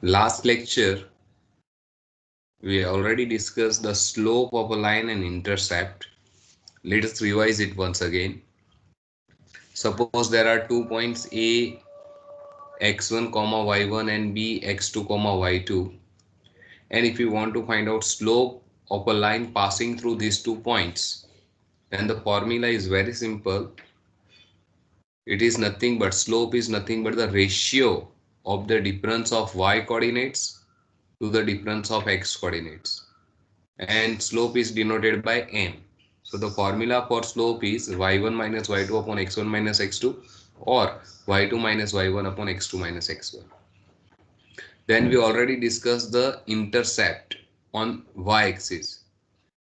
Last lecture, we already discussed the slope of a line and intercept. Let us revise it once again. Suppose there are 2 points A x1 comma y1 and B x2 comma y2, and if you want to find out slope of a line passing through these 2 points, then the formula is very simple. It is nothing but slope is nothing but the ratio of the difference of y coordinates to the difference of x coordinates, and slope is denoted by m. So the formula for slope is y1 minus y2 upon x1 minus x2, or y2 minus y1 upon x2 minus x1. Then we already discussed the intercept on y-axis.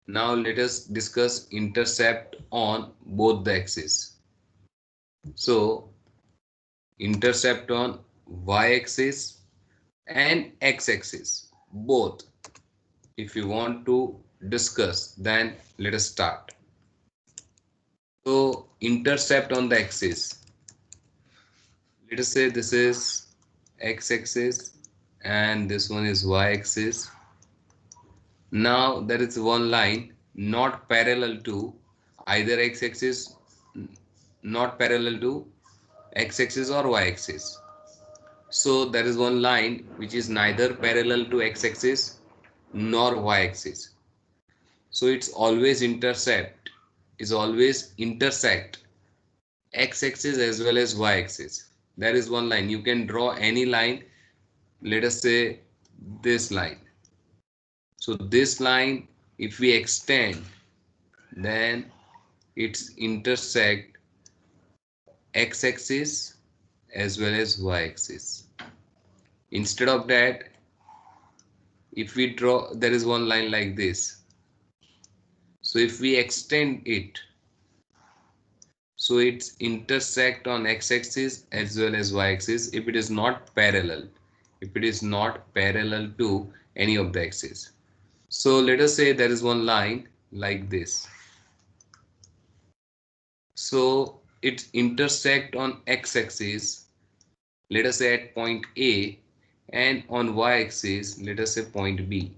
Now let us discuss intercept on both the axes. So intercept on y-axis and x-axis both. If you want to discuss, then let us start. So intercept on the axis. Let us say this is x-axis and this one is y-axis. Now there is one line not parallel to either x-axis, not parallel to x-axis or y-axis. So there is one line which is neither parallel to x-axis nor y-axis. So it's always intercept, is always intersect x-axis as well as y-axis. There is one line. You can draw any line. Let us say this line. So this line, if we extend, then it's intersect x-axis as well as y-axis. Instead of that, if we draw, there is one line like this. So if we extend it, so it's intersect on x-axis as well as y-axis if it is not parallel, if it is not parallel to any of the axes. So let us say there is one line like this. So it intersect on x-axis, let us say at point A, and on y-axis, let us say point B.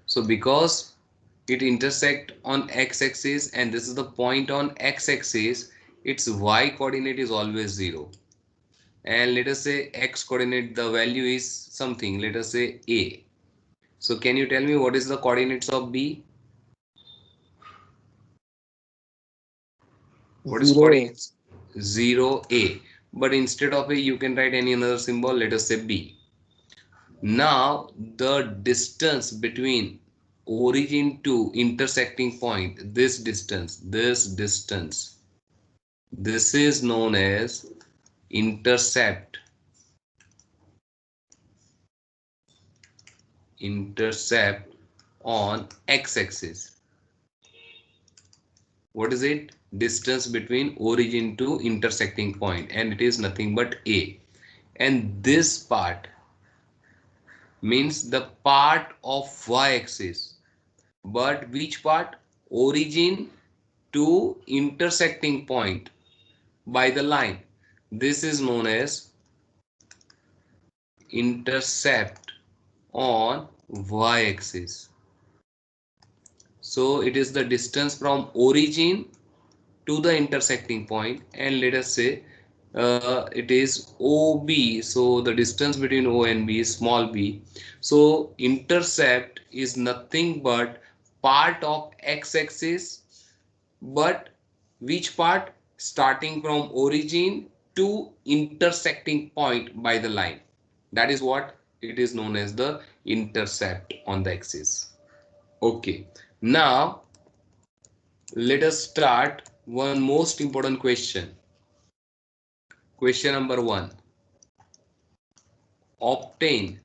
So because it intersect on x-axis and this is the point on x-axis, its y coordinate is always 0. And let us say x coordinate, the value is something, let us say A. So can you tell me what is the coordinates of B? What is 0A. coordinates? 0, A. But instead of A, you can write any another symbol, let us say B. Now the distance between origin to intersecting point, this distance, this is known as intercept. Intercept on x-axis. What is it? Distance between origin to intersecting point, and it is nothing but A. And this part means the part of y-axis. But which part? Origin to intersecting point by the line. This is known as intercept on y-axis. So it is the distance from origin to the intersecting point, and let us say it is OB. So the distance between O and B is small b. So intercept is nothing but part of x-axis, but which part? Starting from origin to intersecting point by the line. That is what it is known as the intercept on the axis. Okay, now let us start one most important question. Question number 1. Obtain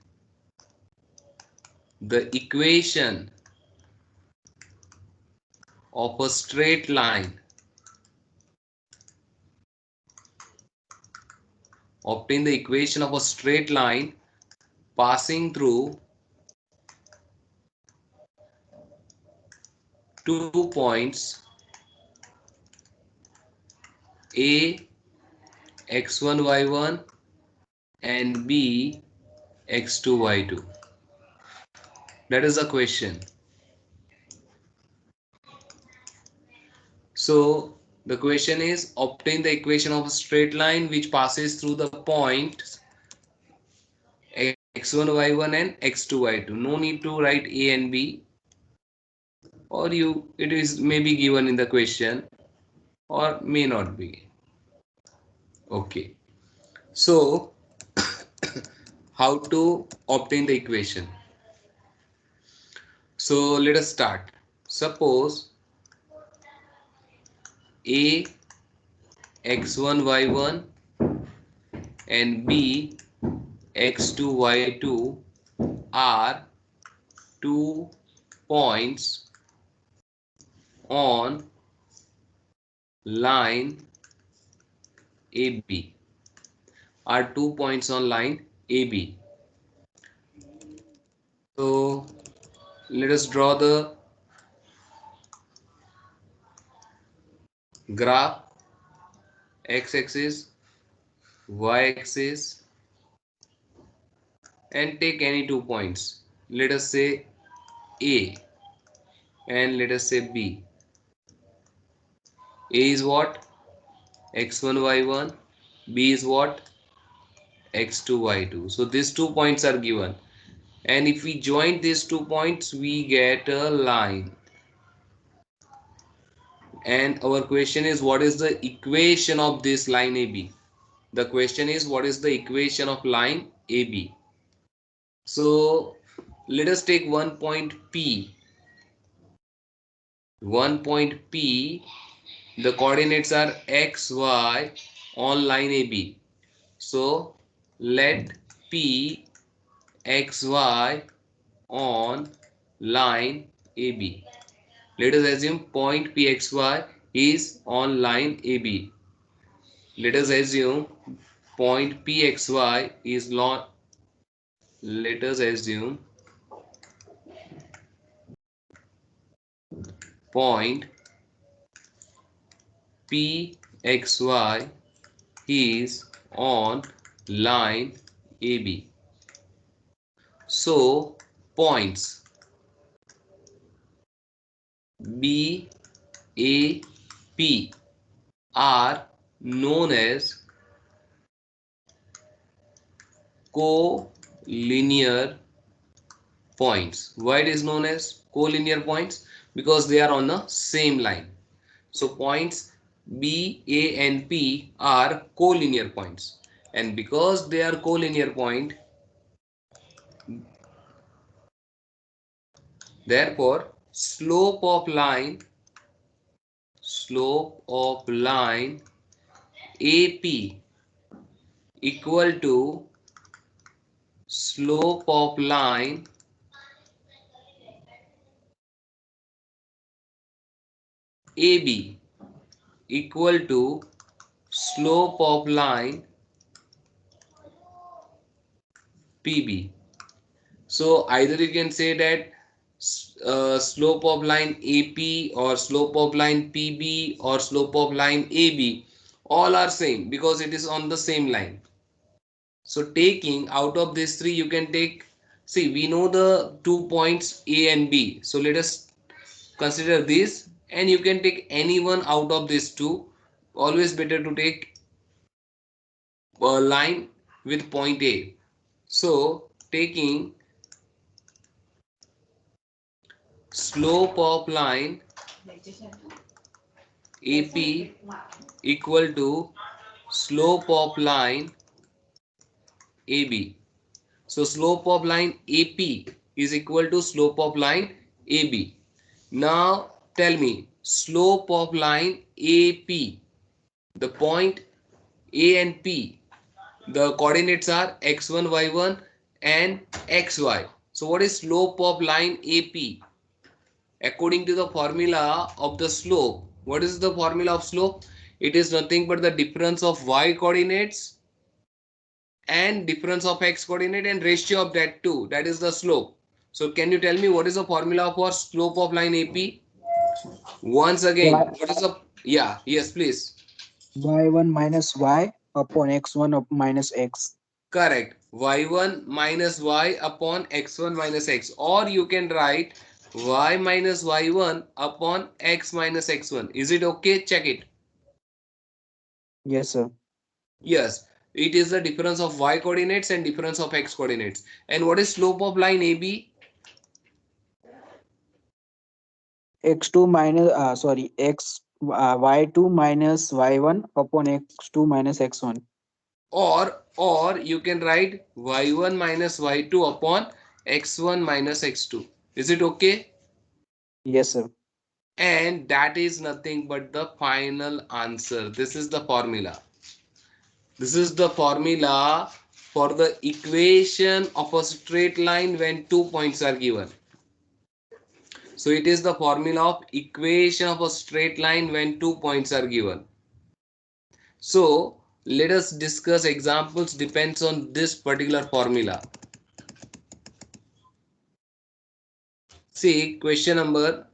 the equation of a straight line. Obtain the equation of a straight line passing through 2 points A x1 y1 and B x2 y2? That is the question. So the question is, obtain the equation of a straight line which passes through the points x1 y1 and x2 y2. No need to write A and B, or it is maybe given in the question or may not be. Okay. So how to obtain the equation? So let us start. Suppose A x1 y1 and B x2 y2 are two points on line AB. Are 2 points on line AB. So let us draw the graph. X-axis, Y-axis, and take any 2 points. Let us say A and let us say B. A is what? X1 y1. B is what? X2 y2. So these 2 points are given, and if we join these 2 points we get a line. And our question is, what is the equation of this line AB? The question is, what is the equation of line AB? So let us take one point P. One point P, the coordinates are x, y on line AB. So let P x, y on line AB. Let us assume point PXY is on line AB. Let us assume point PXY is not. Let us assume point PXY is on line AB. So points B, A, P are known as collinear points. Why it is known as collinear points? Because they are on the same line. So points B, A and P are collinear points, and because they are collinear point, therefore slope of line AP equal to slope of line AB equal to slope of line PB. So either you can say that slope of line AP or slope of line PB or slope of line AB, all are same because it is on the same line. So taking out of these three, you can take, see, we know the 2 points A and B. So let us consider this, and you can take any one out of these two. Always better to take a line with point A. So taking slope of line AP equal to slope of line AB. So slope of line AP is equal to slope of line AB. Now tell me, slope of line AP, the point A and P, the coordinates are x1, y1 and xy. So what is slope of line AP? According to the formula of the slope, what is the formula of slope? It is nothing but the difference of y coordinates and difference of x coordinate and ratio of that two. That is the slope. So can you tell me what is the formula for slope of line AP? Once again, y, what is the, yes, please. y1 minus y upon x1 minus x. Correct. Y1 minus y upon x1 minus x. Or you can write y minus y1 upon x minus x1. Is it okay? Check it. Yes, sir. Yes. It is the difference of y coordinates and difference of x coordinates. And what is slope of line AB? X2 minus sorry x y2 minus y1 upon x2 minus x1. Or you can write y1 minus y2 upon x1 minus x2. Is it okay? Yes, sir. And that is nothing but the final answer. This is the formula. This is the formula for the equation of a straight line when 2 points are given. So it is the formula of equation of a straight line when 2 points are given. So let us discuss examples depends on this particular formula. See question number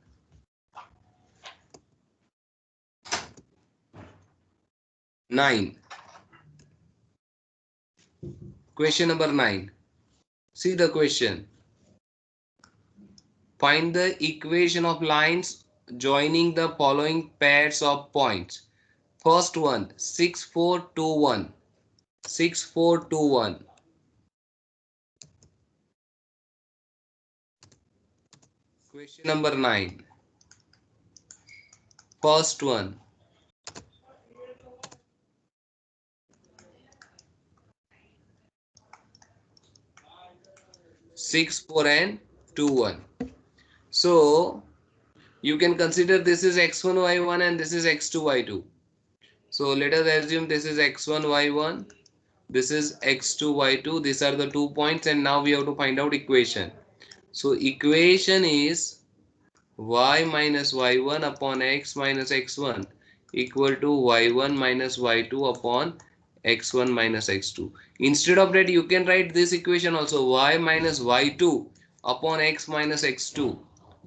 9. Question number 9. See the question. Find the equation of lines joining the following pairs of points. First one 6, 4, 2, 1. 6, 4, 2, 1. Question number 9. First one 6, 4 and 2, 1. So you can consider this is x1, y1 and this is x2, y2. So let us assume this is x1, y1. This is x2, y2. These are the 2 points and now we have to find out equation. So equation is y minus y1 upon x minus x1 equal to y1 minus y2 upon x1 minus x2. Instead of that you can write this equation also, y minus y2 upon x minus x2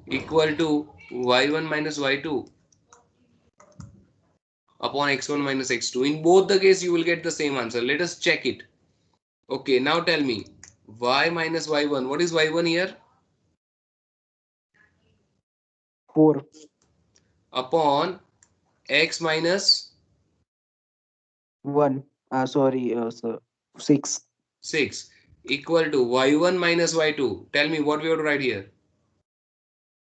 equal to y1 minus y2 upon x1 minus x2. In both the case you will get the same answer. Let us check it. Okay, now tell me y minus y1. What is y1 here? 4. Upon x minus 1. Sorry, sir. 6. 6 equal to y1 minus y2. Tell me what we have to write here.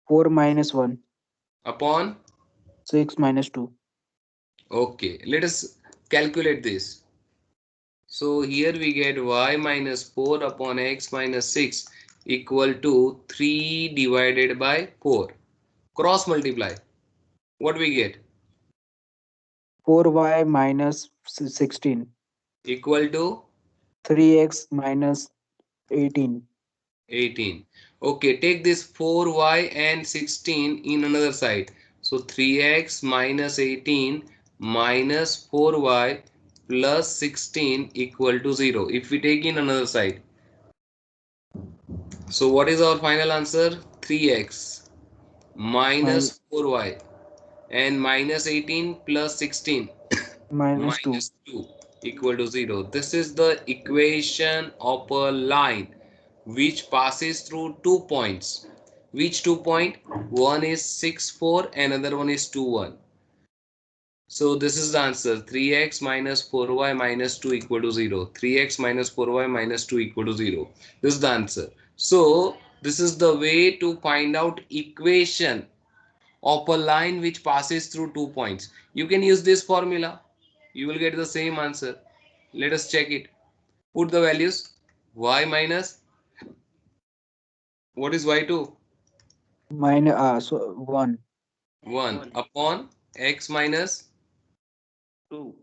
4 minus 1. Upon. 6 minus 2. Okay, let us calculate this. So here we get y minus 4 upon x minus 6 equal to 3 divided by 4. Cross multiply. What we get? 4y minus 16. Equal to 3x minus 18. 18. Okay, take this 4y and 16 in another side. So 3x minus 18 minus 4y plus 16 equal to 0. If we take in another side. So what is our final answer? 3x My minus 4y and minus 18 plus 16 minus 2. minus 2 equal to 0. This is the equation of a line which passes through 2 points. Which 2 point? One is 6, 4, another one is 2, 1. So this is the answer. 3x minus 4y minus 2 equal to 0. 3x minus 4y minus 2 equal to 0. This is the answer. So this is the way to find out equation of a line which passes through 2 points. You can use this formula. You will get the same answer. Let us check it. Put the values. Y minus, what is y2? Minus so 1. 1 upon x minus 2.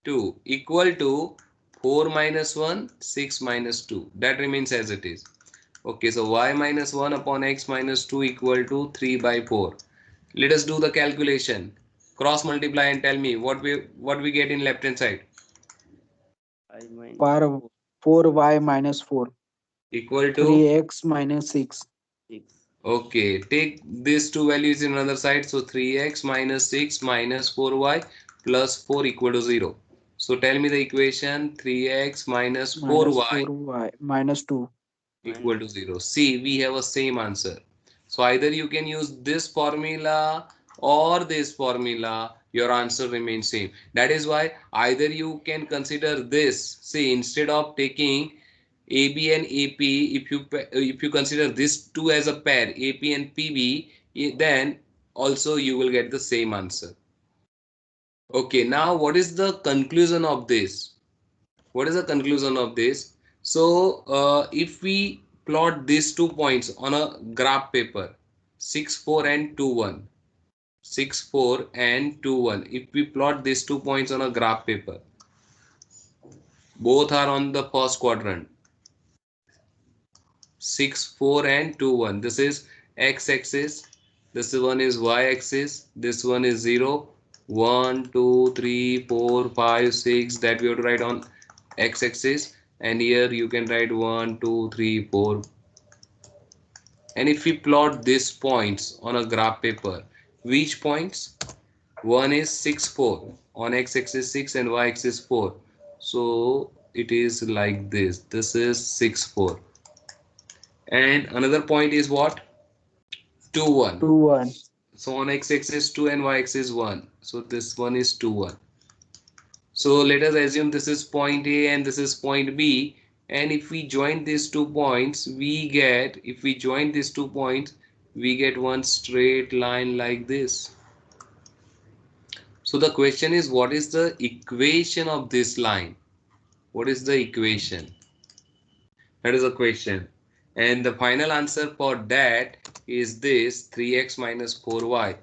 2 equal to 4 minus 1, 6 minus 2. That remains as it is. Okay, so y minus 1 upon x minus 2 equal to 3 by 4. Let us do the calculation. Cross multiply and tell me what we get in left hand side. 4y minus 4. Equal to. 3x minus 6. Okay, take these two values in another side. So 3x minus 6 minus 4y plus 4 equal to 0. So tell me the equation. 3x minus minus 4y 4y minus 2. equal to 0. See, we have a same answer. So either you can use this formula or this formula, your answer remains same. That is why either you can consider this. See, instead of taking AB and AP, if you consider this two as a pair, AP and PB, then also you will get the same answer. Okay, now what is the conclusion of this? What is the conclusion of this? So if we plot these 2 points on a graph paper, 6 4 and 2 1, 6 4 and 2 1, if we plot these 2 points on a graph paper, both are on the first quadrant, 6 4 and 2 1, this is x axis, this one is y axis, this one is 0 1 2 3 4 5 6, that we have to write on x axis, and here you can write 1 2 3 4. And if we plot these points on a graph paper, which points? One is 6 4, on x axis 6 and y axis 4, so it is like this is 6 4, and another point is what? 2 1. 2 1. So on x axis 2 and y axis 1, so this one is 2 1. So let us assume this is point A and this is point B, and if we join these 2 points, we get one straight line like this. So the question is, what is the equation of this line? What is the equation? That is a question. And the final answer for that is this 3x minus 4y.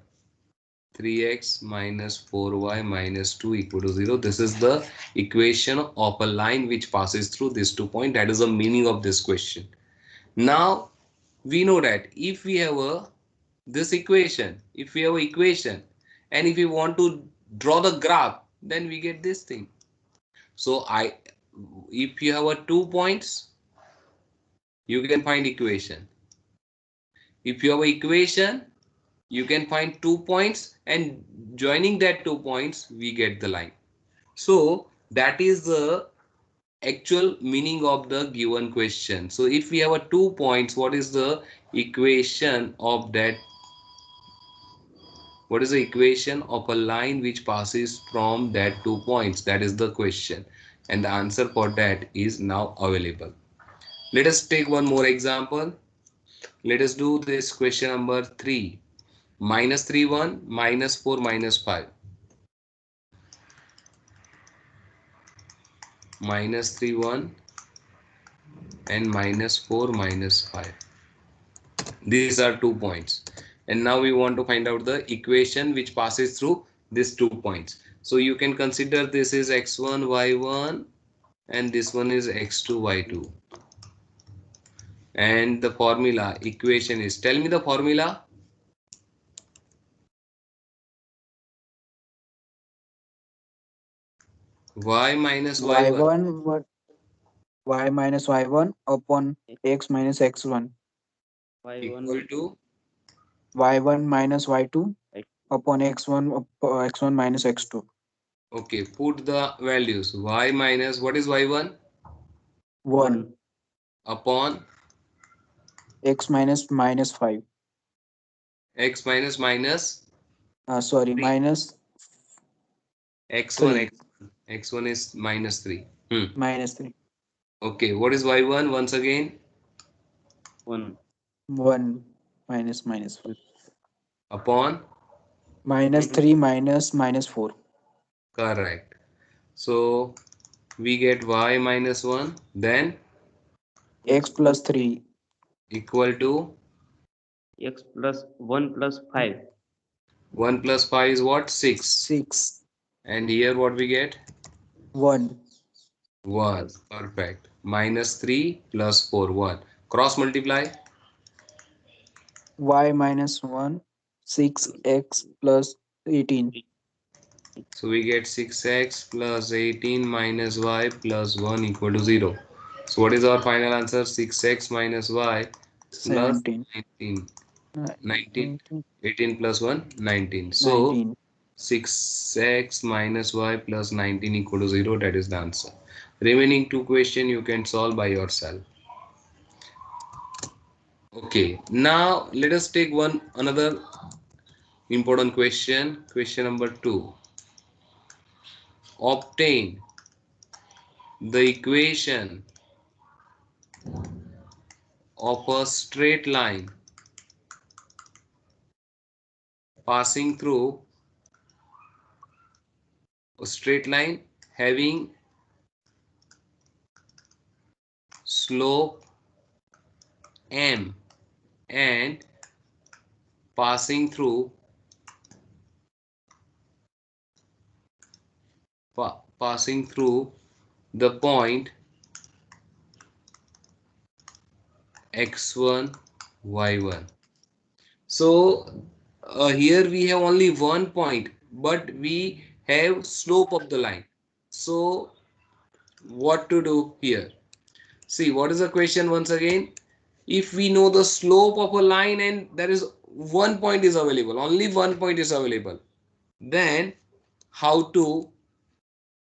3x minus 4y minus 2 equal to 0. This is the equation of a line which passes through these 2 points. That is the meaning of this question. Now we know that if we have this equation, and if we want to draw the graph, then we get this thing. So if you have 2 points, you can find equation. If you have an equation, you can find 2 points, and joining that 2 points, we get the line. So that is the actual meaning of the given question. So if we have 2 points, what is the equation of that? What is the equation of a line which passes from that 2 points? That is the question, and the answer for that is now available. Let us take one more example. Let us do this question number 3. Minus 3 1, minus 4 minus 5. Minus 3 1 and minus 4 minus 5. These are 2 points, and now we want to find out the equation which passes through these 2 points. So you can consider this is x1 y1 and this one is x2 y2, and the formula equation is, tell me the formula. Y minus y1 y1 y minus y1 upon x minus x1. equal to, y1 minus y2 upon x1 minus x2. okay, put the values. Y minus, what is y1? 1 Upon x minus 5. x minus minus Sorry, 3. minus x1 3. x1 is minus 3. Minus 3. Okay, what is y1 once again? 1 minus 5. Upon, Minus 3 minus 4. correct. So we get y minus 1, then X plus 3. equal to x plus 1 plus 5. 1 plus 5 is what? 6. 6. And here what we get? 1. 1. Perfect. Minus 3 plus 4, 1. Cross multiply. Y minus 1. 6x plus 18. So we get 6x plus 18 minus y plus 1 equal to 0. So what is our final answer? 6x minus y plus 17. 19. 19. 19. 18 plus 1, 19. So 19. 6x minus y plus 19 equal to 0. That is the answer. Remaining two questions you can solve by yourself. Okay, now let us take another important question. Question number 2. Obtain the equation of a straight line passing through a straight line having slope m and passing through the point x1 y1. So here we have only one point, but we have slope of the line. So what to do here? See, what is the question once again? If we know the slope of a line and there is one point is available, only one point is available, then how to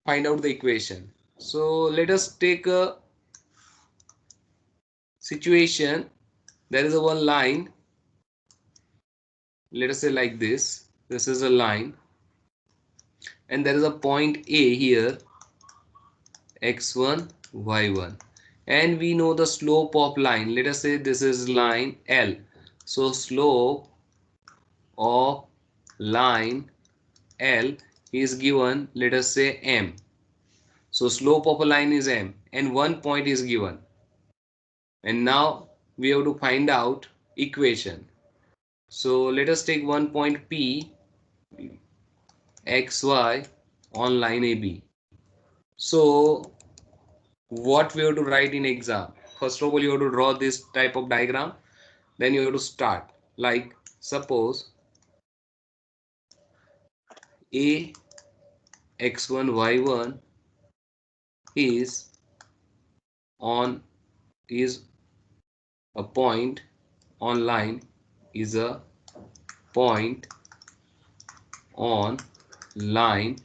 find out the equation? So let us take a situation. There is a one line. Let us say like this. This is a line and there is a point A here, x1 y1, and we know the slope of line. Let us say this is line L. So slope of line L is given, let us say m. So slope of a line is m and one point is given. And now we have to find out equation. So let us take one point P xy on line AB. So what we have to write in exam? First of all, you have to draw this type of diagram. Then you have to start. Like suppose A x1 y1 is a point on line is a point on line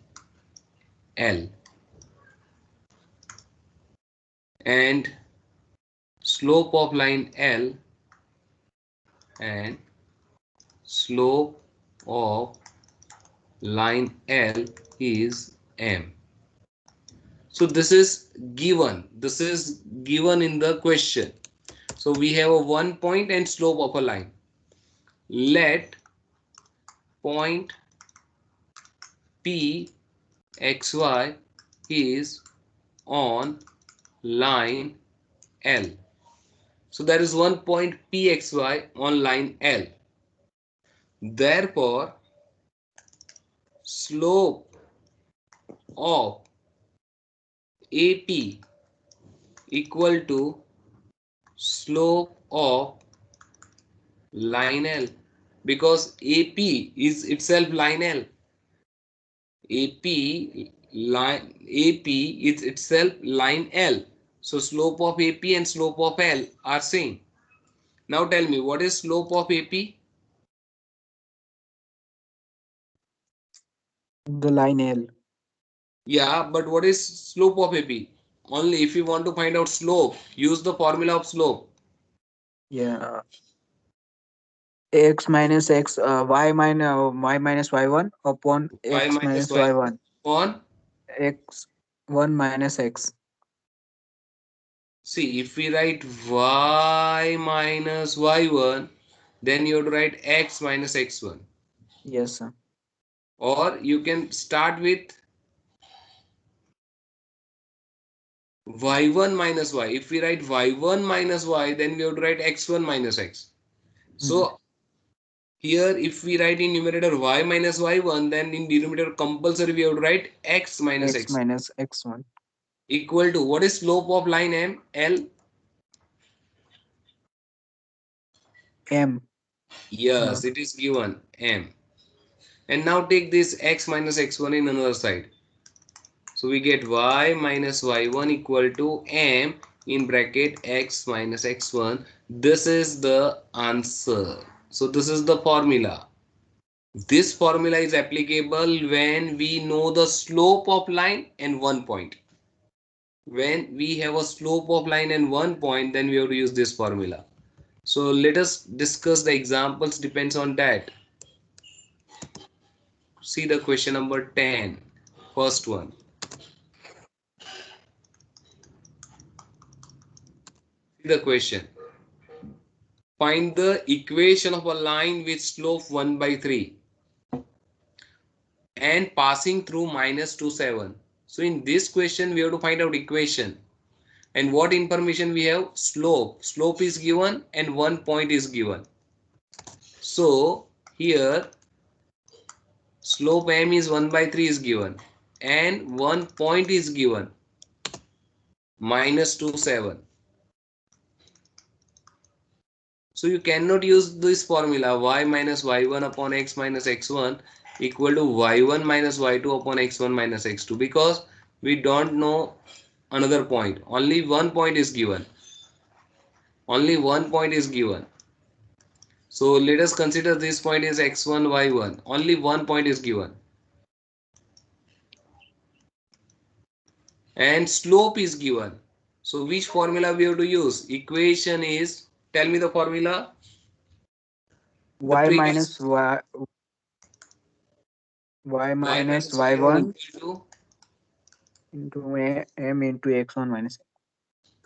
L, and slope of line L and slope of line L is m. So this is given in the question. So we have a one point and slope of a line. Let point P xy is on line L. So there is one point pxy on line L. Therefore, slope of AP equal to slope of line L, because AP is itself line L. AP is itself line L. So slope of AP and slope of L are same. Now tell me, what is slope of AP? The line L. Yeah, but what is slope of AP? Only if you want to find out slope, use the formula of slope. Yeah. X minus x, y minus y1 upon Y x minus minus Y y1. on. X1 minus x. See, if we write Y minus Y1, then you have to write X minus X1. Yes, sir. Or you can start with Y1 minus Y. If we write Y1 minus Y, then we have to write X1 minus X. So here, if we write in numerator Y minus Y1, then in denominator compulsory we have to write X minus X X minus x1. equal to, what is slope of line M? L? M. Yes, it is given M. And now take this X minus X1 in another side. So we get Y minus Y1 equal to M in bracket X minus X1. This is the answer. So this is the formula. This formula is applicable when we know the slope of line and 1 point. When we have a slope of line and 1 point, then we have to use this formula. So let us discuss the examples depends on that. See the question number 10, first one. See the question. Find the equation of a line with slope 1/3 and passing through -2, 7. So in this question we have to find out equation. And what information we have? Slope. Slope is given and 1 point is given. So here slope m is 1/3 is given and 1 point is given, -2, 7. So you cannot use this formula y minus y1 upon x minus x1 equal to y1 minus y2 upon x1 minus x2, because we don't know another point. Only 1 point is given. Only 1 point is given. So let us consider this point is x1, y1. Only 1 point is given. And slope is given. So which formula we have to use? Equation is, tell me the formula. y minus y minus y1 equal to, into m into x1 minus.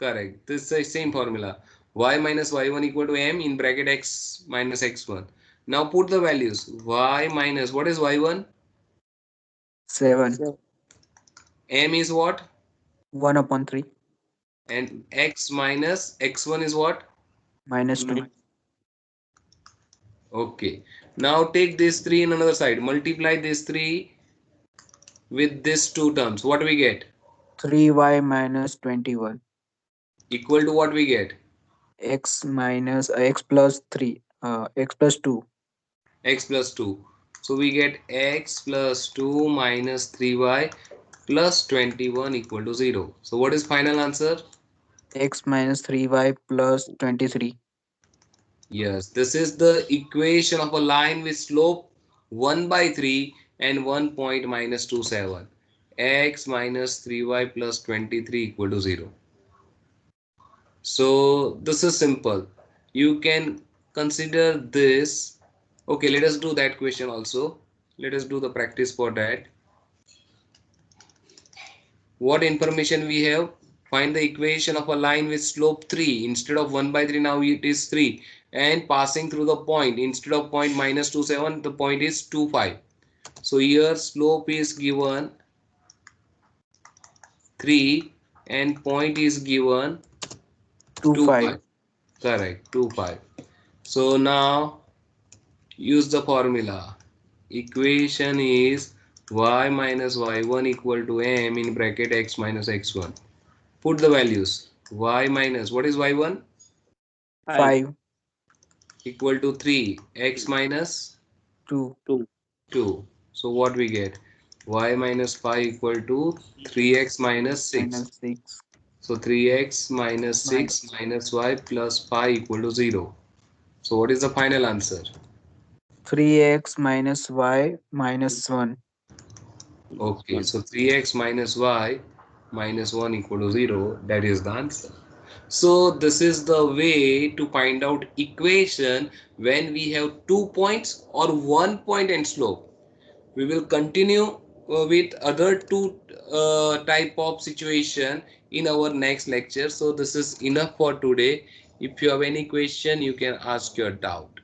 correct. This is the same formula. Y minus y1 equal to m in bracket x minus x1. Now put the values. Y minus, what is y1? 7. M is what? 1/3 And x minus x1 is what? minus 2. Okay. Now take this 3 in another side. Multiply this 3 with this two terms. What we get? 3y minus 21. Equal to what we get? X minus x plus 3. X plus 2. X plus 2. So we get x plus 2 minus 3y plus 21 equal to 0. So what is final answer? X minus 3y plus 23. Yes, this is the equation of a line with slope 1/3 and 1 point -2, 7. X minus 3y plus 23 equal to 0. So this is simple. You can consider this. Okay, let us do that question also. Let us do the practice for that. What information we have? Find the equation of a line with slope 3. Instead of 1/3, now it is 3. And passing through the point, instead of point -2, 7, the point is 2, 5. So here slope is given 3 and point is given 2 2, 5. 5. Correct, 2, 5. So now use the formula. Equation is y minus y1 equal to m in bracket x minus x1. Put the values. Y minus, what is y1? 5. Equal to 3. X minus 2 2. So what we get? Y minus 5 equal to 3x minus 6. minus 6 So 3x minus 6 minus minus y plus 5 equal to 0. So what is the final answer? 3x minus y minus 1. Okay, so 3x minus y minus 1 equal to 0. That is the answer. So this is the way to find out equation when we have 2 points or 1 point and slope. We will continue with other two type of situation in our next lecture. So this is enough for today. If you have any question, you can ask your doubt.